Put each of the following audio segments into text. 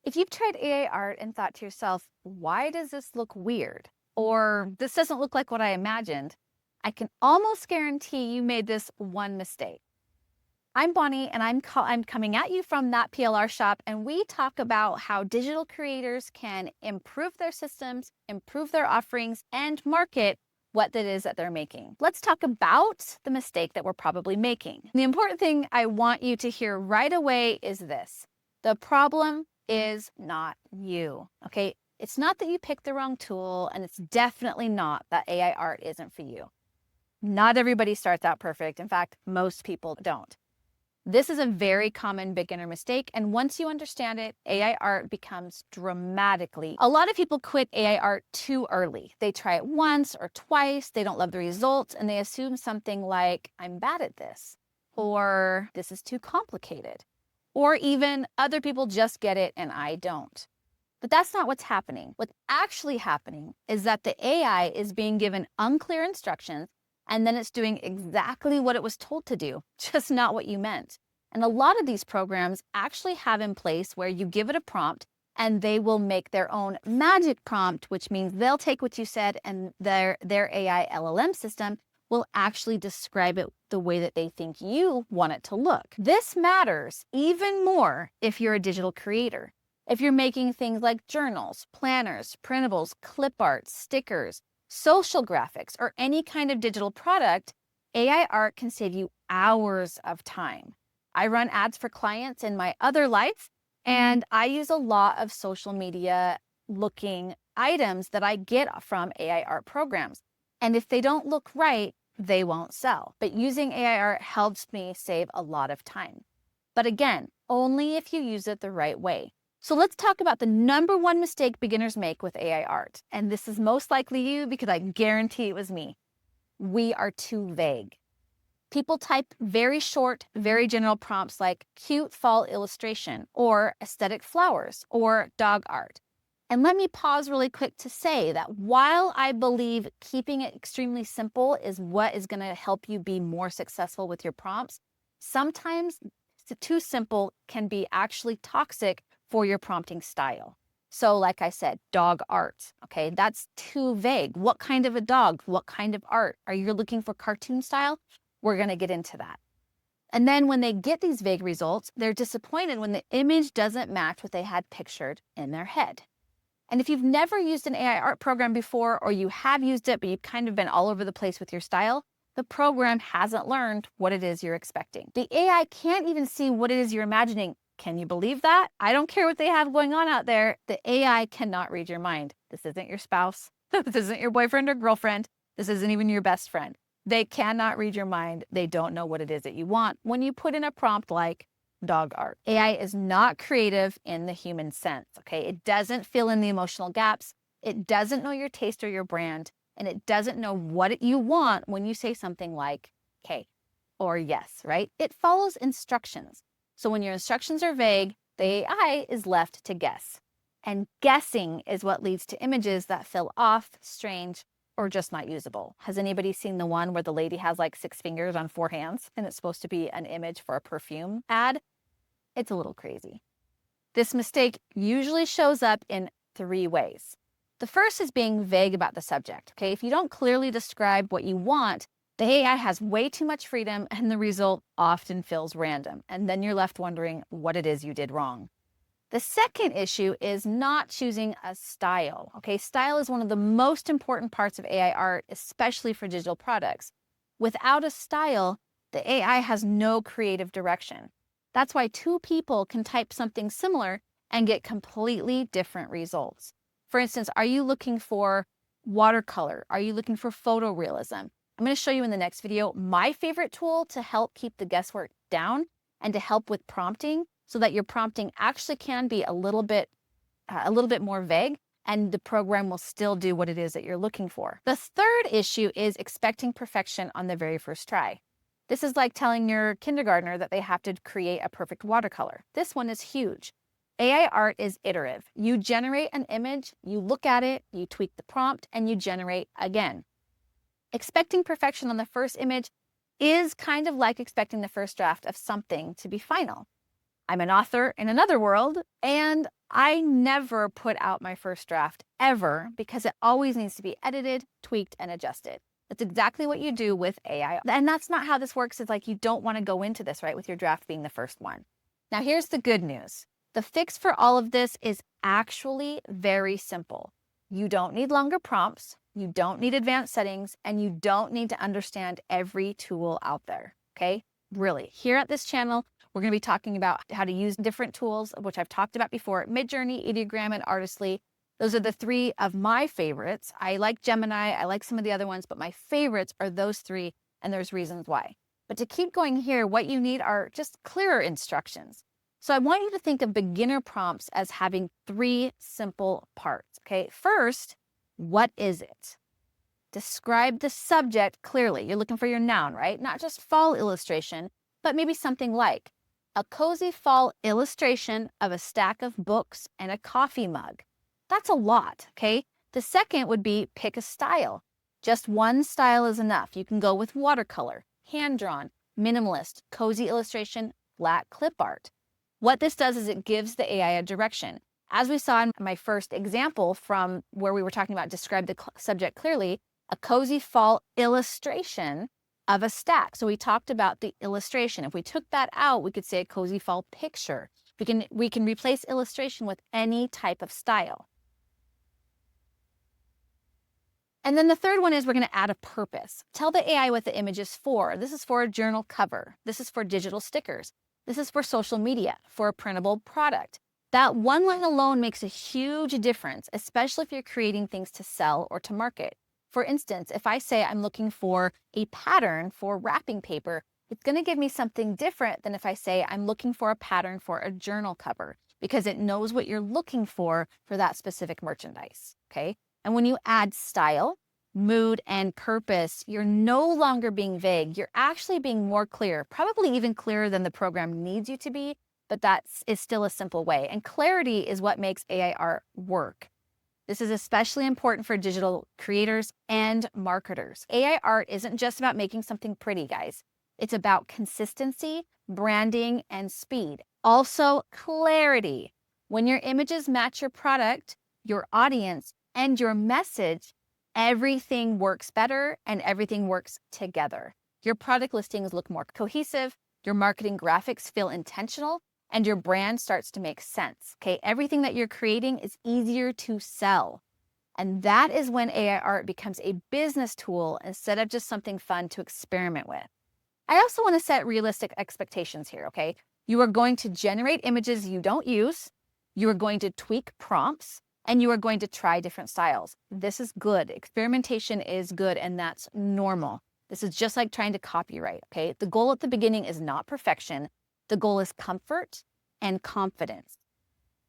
If you've tried AI art and thought to yourself, why does this look weird? Or this doesn't look like what I imagined, I can almost guarantee you made this one mistake. I'm Bonnie, and I'm coming at you from that PLR shop, and we talk about how digital creators can improve their systems, improve their offerings, and market what it is that they're making. Let's talk about the mistake that we're probably making. The important thing I want you to hear right away is this: the problem is not you, okay? It's not that you picked the wrong tool, and it's definitely not that AI art isn't for you. Not everybody starts out perfect. In fact, most people don't. This is a very common beginner mistake, and once you understand it, AI art becomes dramatically. A lot of people quit AI art too early. They try it once or twice, they don't love the results, and they assume something like, I'm bad at this, or this is too complicated, or even other people just get it and I don't. But that's not what's happening. What's actually happening is that the AI is being given unclear instructions, and then it's doing exactly what it was told to do, just not what you meant. And a lot of these programs actually have in place where you give it a prompt and they will make their own magic prompt, which means they'll take what you said and their AI LLM system will actually describe it the way that they think you want it to look. This matters even more if you're a digital creator. If you're making things like journals, planners, printables, clip art, stickers, social graphics, or any kind of digital product, AI art can save you hours of time. I run ads for clients in my other life, and I use a lot of social media looking items that I get from AI art programs. And if they don't look right, they won't sell. But using AI art helps me save a lot of time. But again, only if you use it the right way. So let's talk about the number one mistake beginners make with AI art. And this is most likely you because I guarantee it was me. We are too vague. People type very short, very general prompts like cute fall illustration or aesthetic flowers or dog art. And let me pause really quick to say that while I believe keeping it extremely simple is what is going to help you be more successful with your prompts, sometimes too simple can be actually toxic for your prompting style. So like I said, dog art, okay, that's too vague. What kind of a dog? What kind of art? Are you looking for cartoon style? We're going to get into that. And then when they get these vague results, they're disappointed when the image doesn't match what they had pictured in their head. And if you've never used an AI art program before, or you have used it, but you've kind of been all over the place with your style, the program hasn't learned what it is you're expecting. The AI can't even see what it is you're imagining. Can you believe that? I don't care what they have going on out there. The AI cannot read your mind. This isn't your spouse. This isn't your boyfriend or girlfriend. This isn't even your best friend. They cannot read your mind. They don't know what it is that you want when you put in a prompt like dog art. AI is not creative in the human sense, okay? It doesn't fill in the emotional gaps. It doesn't know your taste or your brand, and it doesn't know what you want when you say something like okay or yes, right? It follows instructions. So when your instructions are vague, the AI is left to guess. And guessing is what leads to images that feel off, strange, or just not usable. Has anybody seen the one where the lady has like 6 fingers on 4 hands and it's supposed to be an image for a perfume ad? It's a little crazy. This mistake usually shows up in 3 ways. The first is being vague about the subject, okay? If you don't clearly describe what you want, the AI has way too much freedom and the result often feels random. And then you're left wondering what it is you did wrong. The second issue is not choosing a style, okay? Style is one of the most important parts of AI art, especially for digital products. Without a style, the AI has no creative direction. That's why 2 people can type something similar and get completely different results. For instance, are you looking for watercolor? Are you looking for photorealism? I'm going to show you in the next video my favorite tool to help keep the guesswork down and to help with prompting so that your prompting actually can be a little bit more vague and the program will still do what it is that you're looking for. The third issue is expecting perfection on the very first try. This is like telling your kindergartner that they have to create a perfect watercolor. This one is huge. AI art is iterative. You generate an image, you look at it, you tweak the prompt, and you generate again. Expecting perfection on the first image is kind of like expecting the first draft of something to be final. I'm an author in another world, and I never put out my first draft ever because it always needs to be edited, tweaked, and adjusted. That's exactly what you do with AI. And that's not how this works. It's like you don't want to go into this, right, with your draft being the first one. Now, here's the good news. The fix for all of this is actually very simple. You don't need longer prompts, you don't need advanced settings, and you don't need to understand every tool out there, okay? Really, here at this channel, we're going to be talking about how to use different tools, which I've talked about before, Midjourney, Ideogram, and Artistly. Those are the three of my favorites. I like Gemini, I like some of the other ones, but my favorites are those three, and there's reasons why. But to keep going here, what you need are just clearer instructions. So I want you to think of beginner prompts as having three simple parts, okay? First, what is it? Describe the subject clearly. You're looking for your noun, right? Not just fall illustration, but maybe something like a cozy fall illustration of a stack of books and a coffee mug. That's a lot, okay? The second would be pick a style. Just one style is enough. You can go with watercolor, hand-drawn, minimalist, cozy illustration, flat clip art. What this does is it gives the AI a direction. As we saw in my first example from where we were talking about describe the subject clearly, a cozy fall illustration of a stack. So we talked about the illustration. If we took that out, we could say a cozy fall picture. We can replace illustration with any type of style. And then the third one is we're going to add a purpose. Tell the AI what the image is for. This is for a journal cover. This is for digital stickers. This is for social media, for a printable product. That one line alone makes a huge difference, especially if you're creating things to sell or to market. For instance, if I say I'm looking for a pattern for wrapping paper, it's going to give me something different than if I say I'm looking for a pattern for a journal cover, because it knows what you're looking for that specific merchandise, okay? And when you add style, mood, and purpose, you're no longer being vague. You're actually being more clear, probably even clearer than the program needs you to be, but that is still a simple way. And clarity is what makes AI art work. This is especially important for digital creators and marketers. AI art isn't just about making something pretty, guys. It's about consistency, branding, and speed. Also, clarity. When your images match your product, your audience, and your message, everything works better and everything works together. Your product listings look more cohesive, your marketing graphics feel intentional, and your brand starts to make sense, okay? Everything that you're creating is easier to sell. And that is when AI art becomes a business tool instead of just something fun to experiment with. I also want to set realistic expectations here, okay? You are going to generate images you don't use, you are going to tweak prompts, and you are going to try different styles. This is good. Experimentation is good, and that's normal. This is just like trying to copyright, okay? The goal at the beginning is not perfection. The goal is comfort and confidence.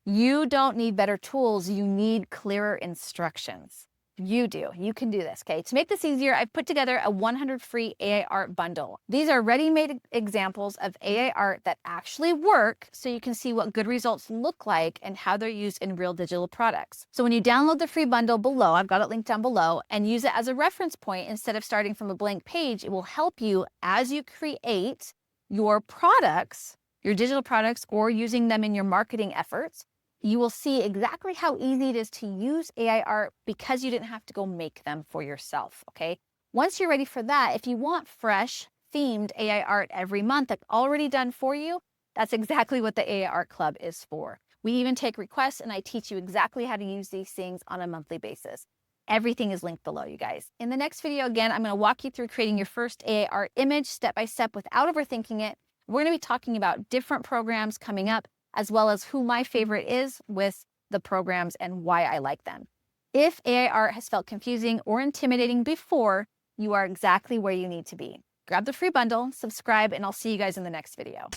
You don't need better tools. You need clearer instructions. You do. You can do this, okay? To make this easier, I've put together a 100 free AI art bundle. These are ready-made examples of AI art that actually work, so you can see what good results look like and how they're used in real digital products. So when you download the free bundle below, I've got it linked down below, and use it as a reference point instead of starting from a blank page, it will help you as you create your products, your digital products, or using them in your marketing efforts. You will see exactly how easy it is to use AI art because you didn't have to go make them for yourself, okay? Once you're ready for that, if you want fresh, themed AI art every month that's already done for you, that's exactly what the AI Art Club is for. We even take requests, and I teach you exactly how to use these things on a monthly basis. Everything is linked below, you guys. In the next video, again, I'm going to walk you through creating your first AI art image step by step without overthinking it. We're going to be talking about different programs coming up, as well as who my favorite is with the programs and why I like them. If AI art has felt confusing or intimidating before, you are exactly where you need to be. Grab the free bundle, subscribe, and I'll see you guys in the next video.